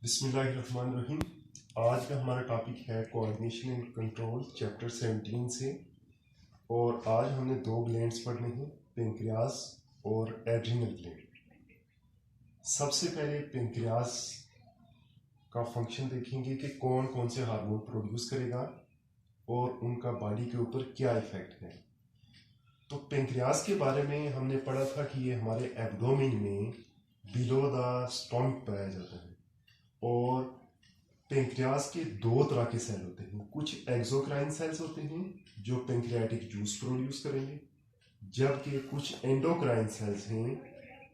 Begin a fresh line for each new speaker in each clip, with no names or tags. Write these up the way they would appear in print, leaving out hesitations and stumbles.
बिस्मिल्लाहिर्रहमानिर्रहीम। आज का हमारा टॉपिक है कोऑर्डिनेशन एंड कंट्रोल चैप्टर 17 से। और आज हमने दो ग्लैंड्स पढ़ने हैं, पेंक्रियास और एड्रिनल ग्लैंड। सबसे पहले पेंक्रियास का फंक्शन देखेंगे कि कौन कौन से हार्मोन प्रोड्यूस करेगा और उनका बॉडी के ऊपर क्या इफेक्ट है। तो पेंक्रियास के बारे में हमने पढ़ा था कि ये हमारे एब्डोमेन में बिलो द स्टमक पाया जाता है। और पेंक्रियास के दो तरह के सेल होते हैं, कुछ एक्सोक्राइन सेल्स होते हैं जो पेंक्रियाटिक जूस प्रोड्यूस करेंगे, जबकि कुछ एंडोक्राइन सेल्स हैं,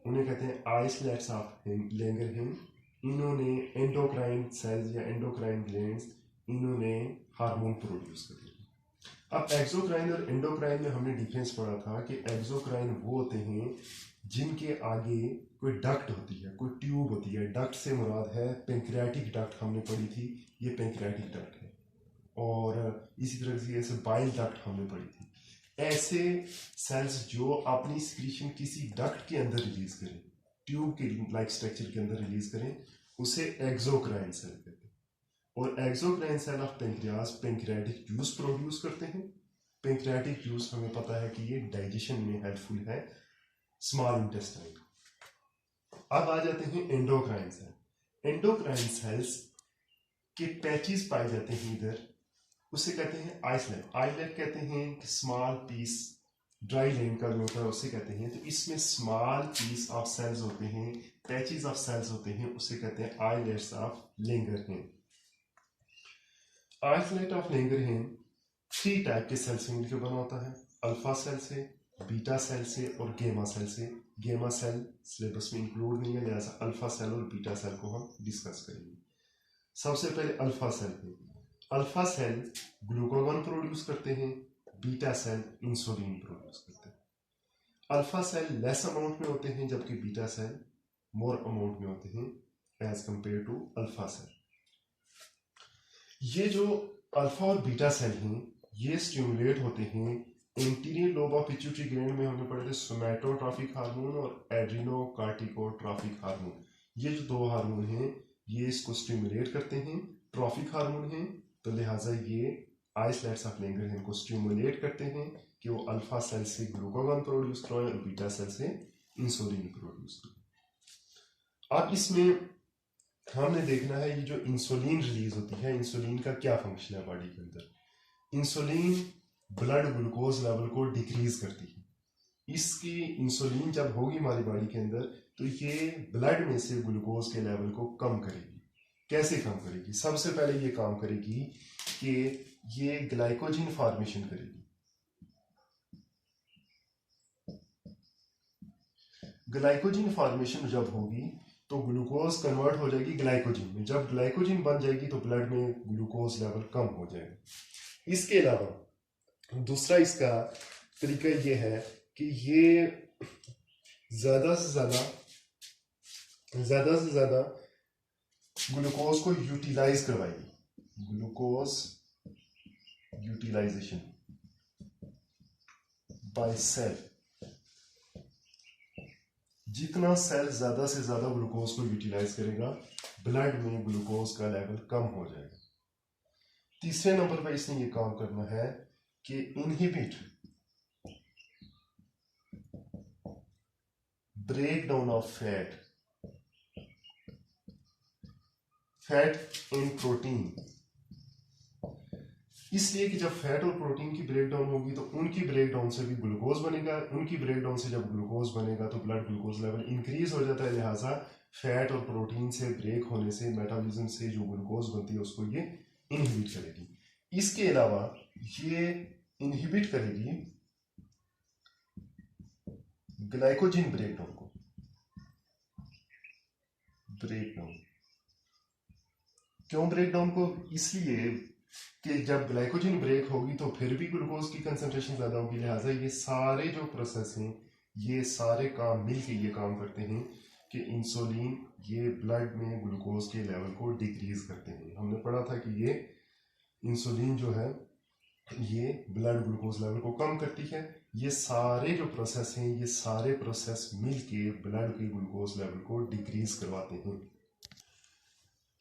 उन्हें कहते हैं आइसलेट्स ऑफ लैंगरहैम। इन्होंने एंडोक्राइन सेल्स या एंडोक्राइन ग्लैंड्स इन्होंने हार्मोन प्रोड्यूस करते हैं। अब एक्सोक्राइन और एंडोक्राइन में हमने डिफरेंस पढ़ा था कि एक्सोक्राइन वो होते हैं जिनके आगे कोई डक्ट होती है, कोई ट्यूब होती है। डक्ट से मुराद है पेंक्रियाटिक डक्ट, हमने पढ़ी थी, ये पेंक्रियाटिक डक्ट है। और इसी तरह से ऐसे बाइल डक्ट हमने पढ़ी थी। ऐसे सेल्स जो अपनी सिक्रीशन किसी डक्ट के अंदर रिलीज करें, ट्यूब के लाइक स्ट्रक्चर के अंदर रिलीज करें, उसे एक्सोक्राइन सेल कहते हैं। और exocrine cell of pancreas pancreatic juice produce करते हैं। पेंक्रियाटिक जूस हमें पता है कि ये डाइजेशन में हेल्पफुल है, स्मॉल इंटेस्टाइन। अब आ जाते हैं एंडोक्राइन सेल। एंडोक्राइन सेल्स के पैचेस पाए जाते हैं इधर, उसे कहते हैं आइसलेट। आइसलेट कहते हैं कि स्मॉल पीस, ड्राई लैंड का जो होता है उसे कहते हैं। तो इसमें स्मॉल पीस ऑफ सेल्स होते हैं, पैचेस ऑफ सेल्स होते हैं, उसे कहते हैं islets of Langerhans. Islet of Langerhans 3 type के सेल से मिलकर बना होता है, अल्फा सेल से, बीटा सेल से और गेमा सेल से। गेमा सेल सिलेबस में इंक्लूड नहीं है, लिहाजा अल्फा सेल और बीटा सेल को हम डिस्कस करेंगे। सबसे पहले अल्फा सेल है। अल्फा सेल ग्लूकागॉन प्रोड्यूस करते हैं, बीटा सेल इंसुलिन प्रोड्यूस करते हैं। अल्फा सेल लेस अमाउंट में होते हैं जबकि बीटा सेल मोर अमाउंट में होते हैं as compare to alpha cell. ये जो अल्फा और बीटा सेल हैं ये स्टिमुलेट होते हैं anterior lobe of pituitary gland में। हमने पढ़े थे सोमैटोट्रॉफिक हार्मोन और एड्रिनोकार्टिकोट्रॉफिक हार्मोन। ये जो दो हार्मोन हैं ये इसको स्टिमुलेट करते हैं, ट्रॉफिक हार्मोन हैं, तो लिहाजा ये आइसलेट्स ऑफ लैंगरहैम को स्टिमुलेट करते हैं कि वो अल्फा सेल से ग्लूकागॉन प्रोड्यूस करवाएं और बीटा सेल से इंसुलिन प्रोड्यूस करें। अब इसमें हमने देखना है ये जो इंसुलिन रिलीज होती है, इंसुलिन का क्या फंक्शन है बॉडी के अंदर। इंसुलिन ब्लड ग्लूकोज लेवल को डिक्रीज करती है। इसकी इंसुलिन जब होगी हमारी बॉडी के अंदर तो ये ब्लड में से ग्लूकोज के लेवल को कम करेगी। कैसे कम करेगी? सबसे पहले ये काम करेगी कि ये ग्लाइकोजन फॉर्मेशन करेगी। ग्लाइकोजन फॉर्मेशन जब होगी तो ग्लूकोज कन्वर्ट हो जाएगी ग्लाइकोजन में। जब ग्लाइकोजन बन जाएगी तो ब्लड में ग्लूकोज लेवल कम हो जाएगा। इसके अलावा दूसरा इसका तरीका ये है कि ये ज्यादा से ज्यादा ग्लूकोज को यूटिलाइज करवाएगी। Glucose utilisation by cell. जितना सेल ज्यादा से ज्यादा ग्लूकोज को यूटिलाइज करेगा ब्लड में ग्लूकोज का लेवल कम हो जाएगा। तीसरे नंबर पर इसने ये काम करना है कि inhibit break down of fat and protein. इसलिए कि जब फैट और प्रोटीन की ब्रेक डाउन होगी तो उनकी ब्रेक डाउन से भी ग्लूकोज बनेगा। उनकी ब्रेक डाउन से जब ग्लूकोज बनेगा तो ब्लड ग्लूकोज लेवल इंक्रीज हो जाता है। लिहाजा फैट और प्रोटीन से ब्रेक होने से, मेटाबॉलिज्म से जो ग्लूकोज बनती है उसको ये इनहिबिट करेगी। इसके अलावा ये इनहिबिट करेगी ग्लाइकोजन ब्रेकडाउन को। ब्रेकडाउन क्यों ब्रेकडाउन को? इसलिए कि जब ग्लाइकोजन ब्रेक होगी तो फिर भी ग्लूकोज की कंसंट्रेशन ज्यादा होगी। लिहाजा ये सारे जो प्रोसेस हैं ये सारे काम मिलके ये काम करते हैं कि इंसुलिन ये ब्लड में ग्लूकोज के लेवल को डिक्रीज करते हैं। हमने पढ़ा था कि ये इंसुलिन जो है ये ब्लड ग्लूकोज लेवल को कम करती है। ये सारे जो प्रोसेस हैं ये सारे प्रोसेस मिलके ब्लड के ग्लूकोज लेवल को डिक्रीज करवाते हैं।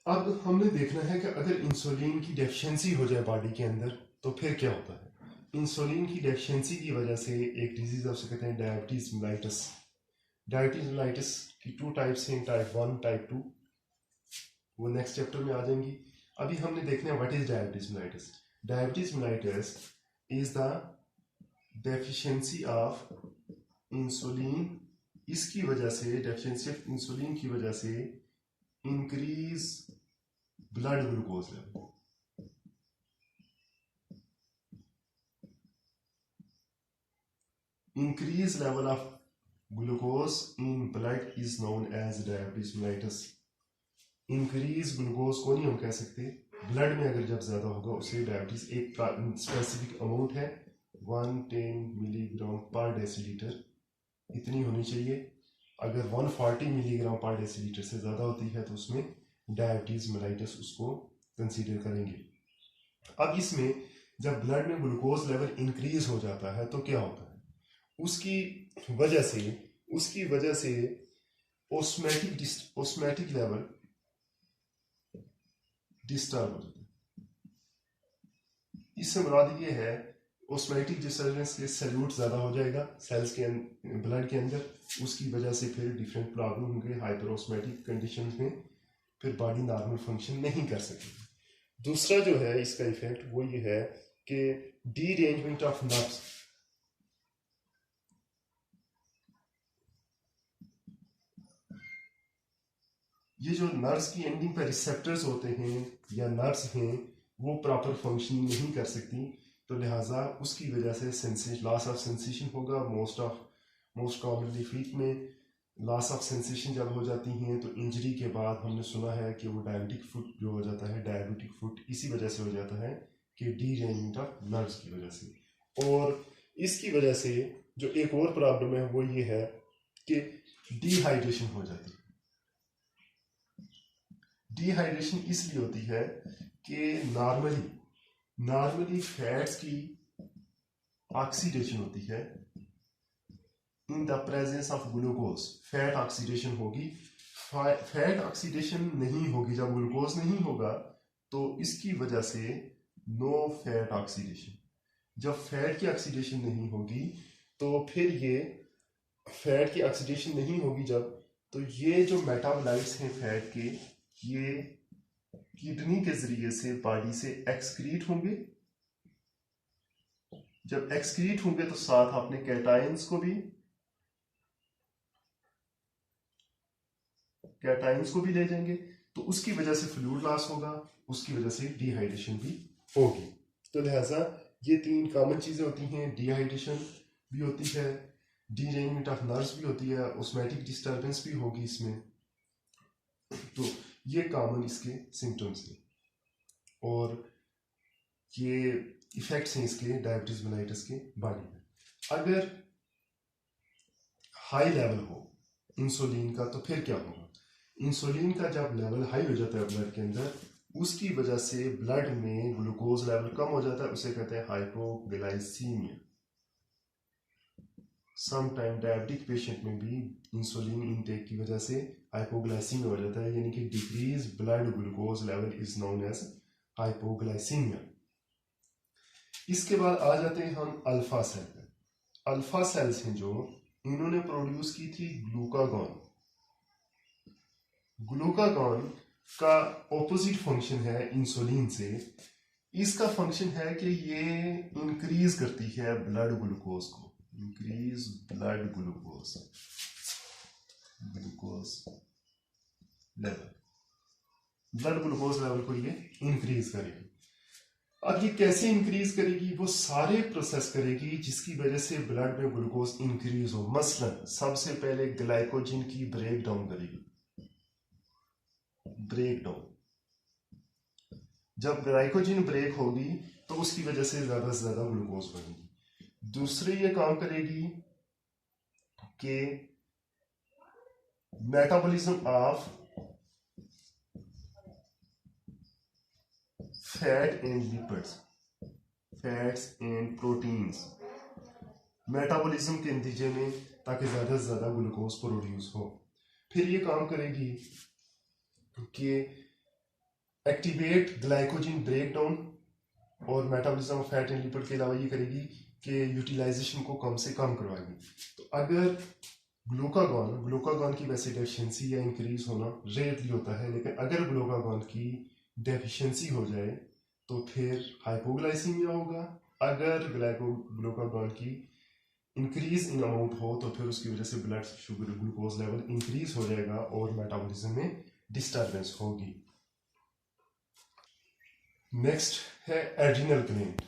अब हमने देखना है कि अगर इंसुलिन की डेफिशिएंसी हो जाए बॉडी के अंदर तो फिर क्या होता है। इंसुलिन की डेफिशिएंसी की वजह से एक डिजीज उसे कहते हैं डायबिटीज मेलाइटस। डायबिटीज मेलाइटस की 2 टाइप्स हैं, टाइप 1 टाइप 2, वो नेक्स्ट चैप्टर में आ जाएंगी। अभी हमने देखना है what is diabetes mellitus. Diabetes mellitus is the deficiency of insulin. इसकी वजह से डेफिशिएंसी ऑफ इंसुलिन की वजह से increase blood glucose level. Increased level of glucose in blood is known as diabetes mellitus. Increase glucose को नहीं हम कह सकते, ब्लड में अगर जब ज्यादा होगा उसे डायबिटीज, एक स्पेसिफिक अमाउंट है 110 मिलीग्राम पर डेसीलीटर, इतनी होनी चाहिए। अगर 140 मिलीग्राम पर डेसीलीटर से ज़्यादा होती है तो उसमें डायबिटीज़ मेलाइटस उसको कंसीडर करेंगे। अब इसमें जब ब्लड में ग्लूकोज लेवल इंक्रीज हो जाता है तो क्या होता है, उसकी वजह से ऑस्मैटिक लेवल डिस्टर्ब हो जाता है। इससे मुराद ये है ऑस्मैटिक डिस्टर्बेंस से सैल्यूट ज़्यादा हो जाएगा सेल्स के ब्लड के अंदर, उसकी वजह से फिर डिफरेंट प्रॉब्लम होंगे। हाइपरऑस्मैटिक कंडीशन में फिर बॉडी नॉर्मल फंक्शन नहीं कर सकेगी। दूसरा जो है इसका इफेक्ट वो ये है कि डीरेंजमेंट ऑफ नर्व्स। ये जो नर्व्स की एंडिंग पर रिसेप्टर्स होते हैं या नर्व्स हैं वो प्रॉपर फंक्शन नहीं कर सकती, तो लिहाजा उसकी वजह से लॉस ऑफ सेंसेशन होगा। मोस्ट कॉमनली फीट में लॉस ऑफ सेंसेशन जब हो जाती हैं तो इंजरी के बाद हमने सुना है कि वो डायबिटिक फुट जो हो जाता है, डायबिटिक फुट इसी वजह से हो जाता है कि डीरेंजमेंट ऑफ नर्व्स की वजह से। और इसकी वजह से जो एक और प्रॉब्लम है वो ये है कि डिहाइड्रेशन हो जाती है। डिहाइड्रेशन इसलिए होती है कि नॉर्मली फैट्स की ऑक्सीडेशन होती है in the presence of glucose. Fat oxidation होगी, फैट ऑक्सीडेशन नहीं होगी जब ग्लूकोज नहीं होगा तो इसकी वजह से नो फैट ऑक्सीडेशन। जब फैट की ऑक्सीडेशन नहीं होगी तो फिर ये फैट की ऑक्सीडेशन नहीं होगी जब, तो ये जो मेटाबोलाइट्स हैं फैट के, ये किडनी के जरिए से बॉडी से एक्सक्रीट होंगे। जब एक्सक्रीट होंगे तो साथ आपने कैटाइंस को भी ले जाएंगे, तो उसकी वजह से फ्लूइड लॉस होगा, उसकी वजह से डिहाइड्रेशन भी होगी। तो लिहाजा ये 3 कॉमन चीजें होती हैं, डिहाइड्रेशन भी होती है, डीरेंजमेंट ऑफ नर्व्स भी होती है, ऑस्मैटिक डिस्टर्बेंस भी होगी इसमें। तो ये कॉमन इसके सिम्टम्स हैं और ये इफेक्ट्स हैं इसके डायबिटीज मेलाइटस के बॉडी में। अगर हाई लेवल हो इंसुलिन का तो फिर क्या होगा। इंसुलिन का जब लेवल हाई हो जाता है ब्लड के अंदर, उसकी वजह से ब्लड में ग्लूकोज लेवल कम हो जाता है, उसे कहते हैं hypoglycaemia. Some time diabetic patient में भी इंसुलिन इनटेक की वजह से हाइपोग्लाइसीमिया हो जाता है, यानी कि decrease blood glucose level is known as hypoglycaemia. इसके बाद आ जाते हैं हम अल्फा सेल पर। अल्फा सेल्स हैं जो इन्होंने प्रोड्यूस की थी ग्लूकागॉन। ग्लूकागॉन का ऑपोजिट फंक्शन है इंसुलिन से। इसका फंक्शन है कि ये इंक्रीज करती है ब्लड ग्लूकोज को, increase blood glucose level, blood glucose level को ये इंक्रीज करेगी। अब ये कैसे इंक्रीज करेगी, वो सारे प्रोसेस करेगी जिसकी वजह से ब्लड में ग्लूकोज इंक्रीज हो। मसलन सबसे पहले ग्लाइकोजन की ब्रेक डाउन करेगी, ब्रेक डाउन। जब ग्लाइकोजन ब्रेक होगी तो उसकी वजह से ज्यादा से ज्यादा ग्लूकोज बनेगी। दूसरे ये काम करेगी कि metabolism of fat and lipids, fats and proteins, metabolism के नतीजे में, ताकि ज्यादा से ज्यादा ग्लूकोज प्रोड्यूस हो। फिर ये काम करेगी कि एक्टिवेट ग्लाइकोजन ब्रेक डाउन और metabolism of fat and lipid के अलावा ये करेगी कि यूटिलाइजेशन को कम से कम करवाएगी। तो अगर ग्लूकागॉन की वैसे डेफिशिएंसी या इंक्रीज होना रेयरली होता है, लेकिन अगर ग्लूकागॉन की डेफिशिएंसी हो जाए तो फिर हाइपोग्लाइसीमिया होगा। अगर ग्लूकागॉन की इंक्रीज इन अमाउंट हो तो फिर उसकी वजह से blood sugar glucose level increase हो जाएगा और मेटाबॉलिज्म में डिस्टर्बेंस होगी। नेक्स्ट है एड्रिनल ग्लैंड।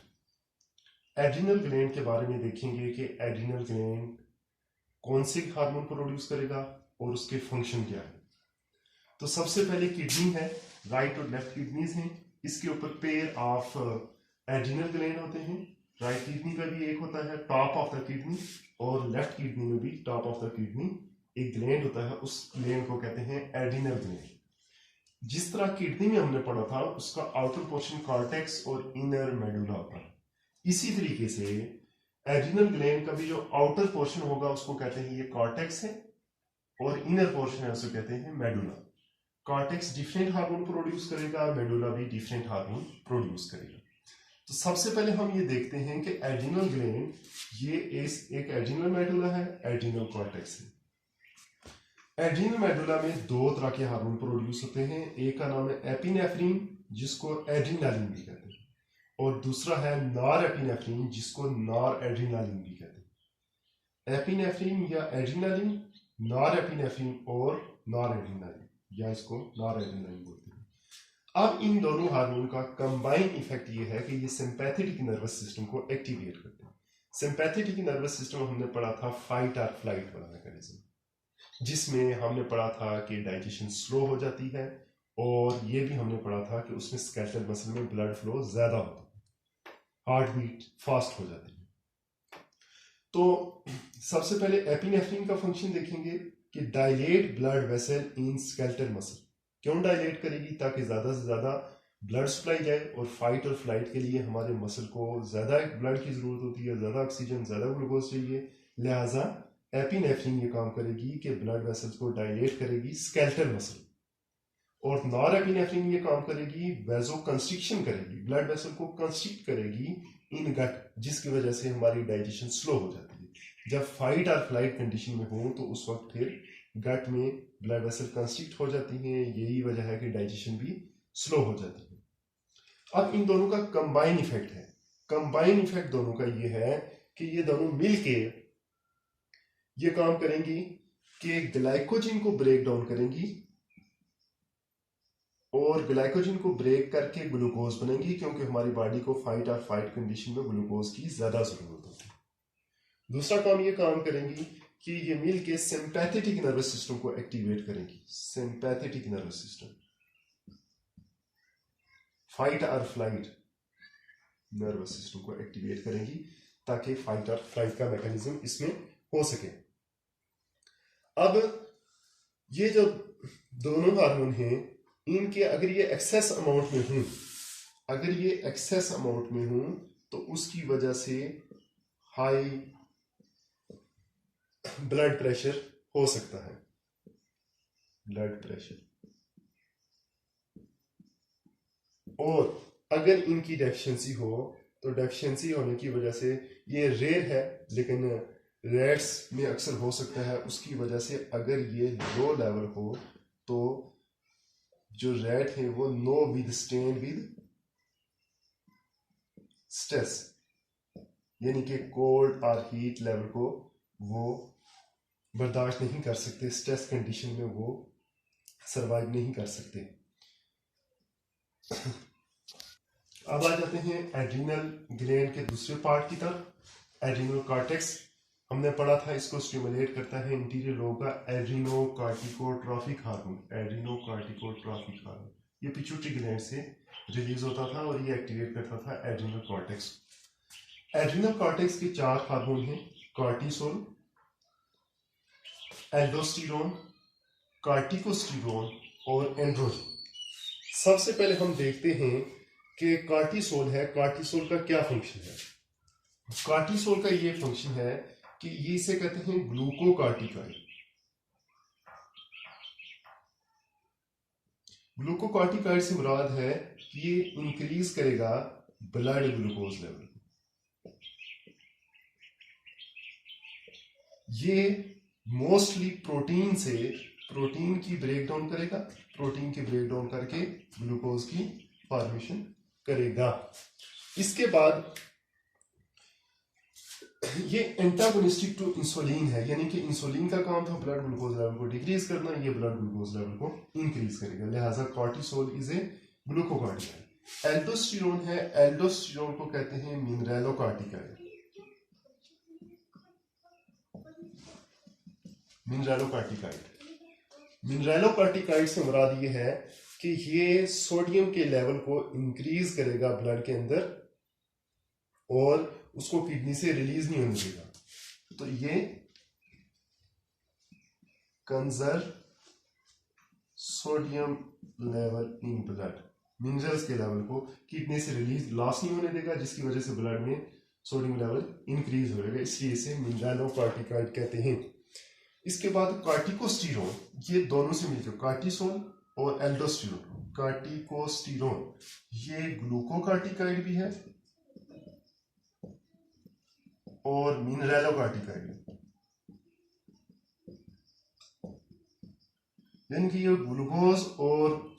एड्रिनल ग्लैंड के बारे में देखेंगे कि एड्रिनल ग्लैंड कौन से हार्मोन को प्रोड्यूस करेगा और उसके फंक्शन क्या है। तो सबसे पहले किडनी है, राइट और लेफ्ट किडनीज हैं। इसके ऊपर पेयर ऑफ एड्रिनल ग्लैंड होते हैं। राइट किडनी का भी एक होता है टॉप ऑफ द किडनी, और लेफ्ट किडनी में भी टॉप ऑफ द किडनी एक ग्लैंड होता है। उस ग्लैंड को कहते हैं एड्रिनल ग्लैंड। जिस तरह किडनी में हमने पढ़ा था उसका आउटर पोर्शन कॉर्टेक्स और इनर मेडुला होता है, इसी तरीके से एड्रिनल ग्लैंड का भी जो आउटर पोर्शन होगा उसको कहते हैं ये कॉर्टेक्स है, और इनर पोर्शन है उसको कहते हैं medulla. Cortex different hormone produce करेगा, मेडुला भी डिफरेंट हार्मोन प्रोड्यूस करेगा। तो सबसे पहले हम ये देखते हैं कि एड्रिनल ग्लैंड ये एक एड्रिनल मेडुला है, एड्रिनल कॉर्टेक्स है। एड्रिनल मेडुला में दो तरह के हार्मोन प्रोड्यूस होते हैं। एक का नाम है एपिनेफ्रिन जिसको एड्रिनालिन भी कहते हैं, और दूसरा है नॉर एपिनेफ्रिन जिसको नॉर एड्रिनालिन भी कहते हैं। एपिनेफ्रिन या एड्रिनालिन, नॉर एपिनेफ्रिन और नॉर एड्रिनालिन, या इसको नॉर एड्रिनालिन बोलते हैं। अब इन दोनों हार्मोन का कंबाइन इफेक्ट ये है कि ये सिंपैथेटिक नर्वस सिस्टम को एक्टिवेट करते हैं। सिंपैथेटिक नर्वस सिस्टम हमने पढ़ा था फाइट और फ्लाइट वाला मैकेनिज्म, जिसमें हमने पढ़ा था कि डाइजेशन स्लो हो जाती है, और ये भी हमने पढ़ा था कि उसमें स्केलेटल मसल में ब्लड फ्लो ज्यादा होता है, हार्ट बीट फास्ट हो जाती है। तो सबसे पहले एपिनेफ्रिन का फंक्शन देखेंगे कि dilate blood vessel in skeletal muscle. क्यों डायलेट करेगी? ताकि ज्यादा से ज्यादा ब्लड सप्लाई जाए, और फाइट और फ्लाइट के लिए हमारे मसल को ज्यादा ब्लड की जरूरत होती है, ज्यादा ऑक्सीजन, ज्यादा ग्लूकोज चाहिए। लिहाजा एपिनेफ्रिन ये काम करेगी कि ब्लड वेसल्स को डायलेट करेगी, स्केलेटल मसल। और नॉर एपिनेफ्रिन ये काम करेगी वेजो कंस्ट्रिक्शन करेगी, ब्लड वेसल को कंस्ट्रिक्ट करेगी इन गट, जिसकी वजह से हमारी डाइजेशन स्लो हो जाती है। जब फाइट और फ्लाइट कंडीशन में हो तो उस वक्त फिर गट में ब्लड वेसल कंस्ट्रिक्ट हो जाती हैं, यही वजह है कि डाइजेशन भी स्लो हो जाती है। अब इन दोनों का कंबाइन इफेक्ट है। कंबाइन इफेक्ट दोनों का ये है कि ये दोनों मिलके ये काम करेंगी कि ग्लाइकोजन को ब्रेक डाउन करेंगी, और ग्लाइकोजन को ब्रेक करके ग्लूकोज बनेगी, क्योंकि हमारी बॉडी को फाइट और फाइट कंडीशन में ग्लूकोज की ज्यादा जरूरत होती है। दूसरा काम ये काम करेंगी कि ये मिलके सिंपैथेटिक नर्वस सिस्टम को एक्टिवेट करेंगी। सिंपैथेटिक नर्वस सिस्टम, फाइट और फ्लाइट नर्वस सिस्टम को एक्टिवेट करेंगी ताकि फाइट और फ्लाइट का मैकेनिज्म इसमें हो सके। अब ये जो दोनों हार्मोन हैं, इनके अगर ये एक्सेस अमाउंट में हूं, अगर ये एक्सेस अमाउंट में हूं तो उसकी वजह से हाई ब्लड प्रेशर हो सकता है। ब्लड प्रेशर, और अगर इनकी डेफिशिएंसी हो तो डेफिशिएंसी होने की वजह से, ये रेयर है लेकिन रैट्स में अक्सर हो सकता है, उसकी वजह से अगर ये लो लेवल हो तो जो रैट है वो नो विदस्टैंड विद स्ट्रेस, यानी कि कोल्ड और हीट लेवल को वो बर्दाश्त नहीं कर सकते, स्ट्रेस कंडीशन में वो सरवाइव नहीं कर सकते। अब आ जाते हैं एड्रिनल ग्लैंड के दूसरे पार्ट की तरफ। एड्रिनल कॉर्टेक्स हमने पढ़ा था, इसको स्टिमुलेट करता है इंटीरियर लोब का एड्रिनोकार्टिकोट्रॉफिक हार्मोन। एड्रिनोकार्टिकोट्रॉफिक हार्मोन ये पिट्यूटरी ग्लैंड से रिलीज होता था और ये एक्टिवेट करता था एड्रिनल कॉर्टेक्स। एड्रिनल कॉर्टेक्स के चार हार्मोन हैं, कॉर्टिसोल, एल्डोस्टेरोन, कॉर्टिकोस्टेरोन और एंड्रोजन। सबसे पहले हम देखते हैं कि कॉर्टिसोल है, कॉर्टिसोल का क्या फंक्शन है। कॉर्टिसोल का ये फंक्शन है कि ये इसे कहते हैं ग्लूकोकार्टिकाइड। ग्लूकोकॉर्टिकॉइड से मुराद है कि ये इंक्रीज करेगा ब्लड ग्लूकोज लेवल। ये मोस्टली प्रोटीन की ब्रेकडाउन करेगा, प्रोटीन की ब्रेकडाउन करके ग्लूकोज की फॉर्मेशन करेगा। इसके बाद ये एंटागोनिस्टिक टू इंसुलिन है, यानी कि इंसुलिन का काम था ब्लड ग्लूकोज लेवल को डिक्रीज करना, ये ब्लड ग्लूकोज लेवल को इंक्रीज करेगा, लिहाजा cortisol is a glucocorticoid. Aldosterone है, एल्डोस्टेरोन को कहते हैं मिनरलोकॉर्टिकॉइड। मिनरलोकॉर्टिकॉइड से मुराद ये है कि ये सोडियम के लेवल को इंक्रीज करेगा ब्लड के अंदर और उसको किडनी से रिलीज नहीं होने देगा। तो ये conserve sodium level in blood, minerals के लेवल को किडनी से रिलीज लॉस नहीं होने देगा, जिसकी वजह से ब्लड में सोडियम लेवल इंक्रीज हो जाएगा, इसलिए इसे मिनरलोकॉर्टिकॉइड कहते हैं। इसके बाद कॉर्टिकोस्टेरोन, ये दोनों से मिलकर कॉर्टिसोल और एल्डोस्टेरोन, कॉर्टिकोस्टेरोन ये ग्लूकोकॉर्टिकॉइड भी है और मिनरलोकॉर्टिकॉइड, यानी कि ये ग्लूकोज और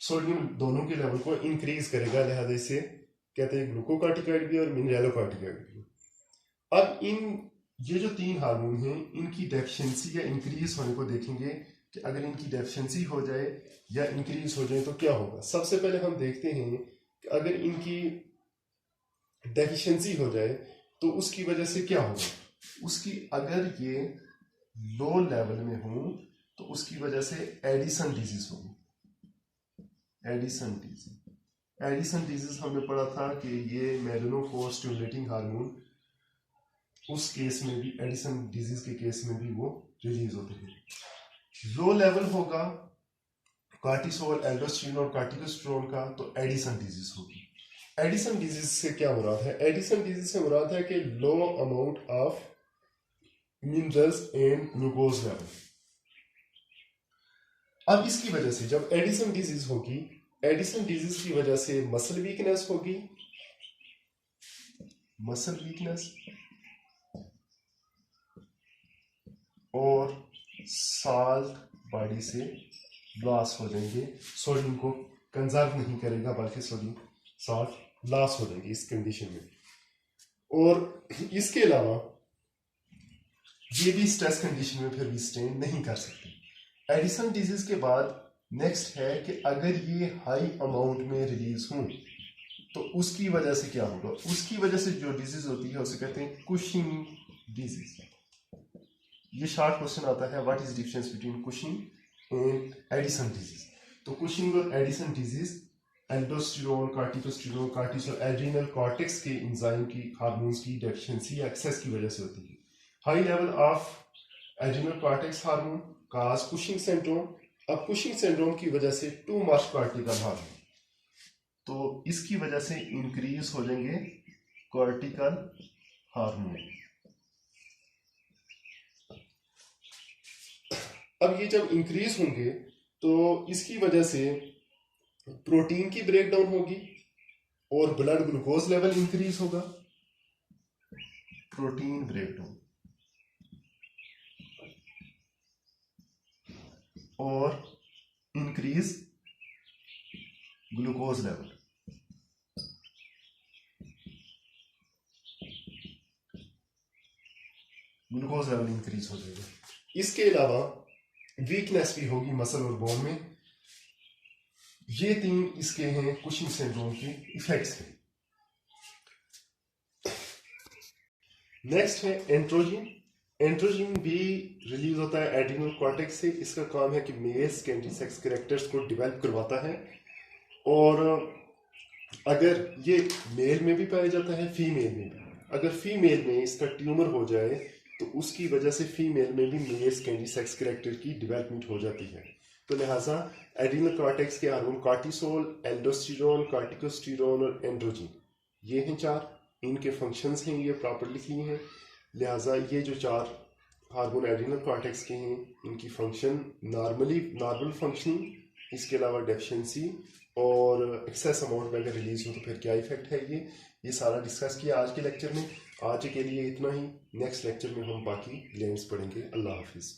सोडियम दोनों के लेवल को इंक्रीज करेगा, लिहाजा इसे कहते हैं ग्लूकोकॉर्टिकॉइड भी और मिनरलोकॉर्टिकॉइड भी। अब ये जो तीन हार्मोन हैं इनकी डेफिशिएंसी या इंक्रीज होने को देखेंगे कि अगर इनकी डेफिशिएंसी हो जाए या इंक्रीज हो जाए तो क्या होगा। सबसे पहले हम देखते हैं कि अगर इनकी डेफिशिएंसी हो जाए तो उसकी वजह से क्या होगा। उसकी अगर ये लो लेवल में हो तो उसकी वजह से एडिसन डिजीज होगी। एडिसन डिजीज हमने पढ़ा था कि ये मेलानोफोर स्टिमुलेटिंग हार्मोन, उस केस में भी एडिसन डिजीज के केस में भी वो रिलीज होते हैं। लो लेवल होगा कॉर्टिसोल, एल्डोस्टेरोन और कॉर्टिकोस्टेरोन का तो एडिसन डिजीज होगी। एडिसन डिजीज से क्या मुराद है? एडिसन डिजीज से मुराद है कि लो amount of minerals and glucose level. अब इसकी वजह से जब एडिसन डिजीज होगी, एडिसन डिजीज की वजह से मसल वीकनेस होगी, मसल वीकनेस और साल्ट बॉडी से लॉस हो जाएंगे, सोडियम को कंजर्व नहीं करेगा बल्कि सोडियम साल्ट लॉस हो जाएंगे इस कंडीशन में। और इसके अलावा ये भी स्ट्रेस कंडीशन में फिर भी स्टेन नहीं कर सकते। एडिसन डिजीज के बाद नेक्स्ट है कि अगर ये हाई अमाउंट में रिलीज हो तो उसकी वजह से क्या होगा। उसकी वजह से जो डिजीज होती है उसे कहते हैं कुशिंग डिजीज। ये शॉर्ट क्वेश्चन आता है, what is difference between Cushing and Addison disease. तो कुशिंग और Addison disease aldosterone, corticosterone, cortisol, adrenal cortex के एंजाइम की हार्मोन्स की डेफिशिएंसी या एक्सेस की वजह से होती है। High level of adrenal cortex hormone cause Cushing syndrome. अब कुशिंग सिंड्रोम की वजह से टू मच कॉर्टिकल हार्मोन, तो इसकी वजह से इंक्रीज हो जाएंगे कॉर्टिकल हार्मोन। अब ये जब इंक्रीज होंगे तो इसकी वजह से प्रोटीन की ब्रेकडाउन होगी और ब्लड ग्लूकोज लेवल इंक्रीज होगा। प्रोटीन ब्रेकडाउन और increase glucose level. Glucose level increase हो जाएगा। इसके अलावा वीकनेस भी होगी मसल और बोन में। ये तीन इसके हैं कुशिंग सिंड्रोम के इफेक्ट्स हैं। नेक्स्ट है एंड्रोजन। एंड्रोजन भी रिलीज होता है एड्रिनल कॉर्टेक्स से। इसका काम है कि मेल सेकेंडरी सेक्स कैरेक्टर्स को डेवलप करवाता है और अगर ये मेल में भी पाया जाता है फीमेल में भी। अगर फीमेल में इसका ट्यूमर हो जाए तो उसकी वजह से फीमेल में भी मेल सेकेंडरी सेक्स कैरेक्टर की डेवलपमेंट हो जाती है। तो लिहाजा एड्रिनल कॉर्टेक्स के हार्मोन कॉर्टिसोल, एल्डोस्टेरोन, कॉर्टिकोस्टेरोन और एंड्रोजन, ये हैं चार। इनके फंक्शंस हैं ये प्रॉपर्ली किए हैं। लिहाजा ये जो चार हार्मोन एड्रिनल कॉर्टेक्स के हैं इनकी फंक्शन नॉर्मल फंक्शनिंग इसके अलावा डेफिशिएंसी और एक्सेस अमाउंट में अगर रिलीज हो तो फिर क्या इफेक्ट है ये सारा डिस्कस किया आज के लेक्चर में। आज के लिए इतना ही। नेक्स्ट लेक्चर में हम बाकी ग्लैंड्स पढ़ेंगे। अल्लाह हाफिज़।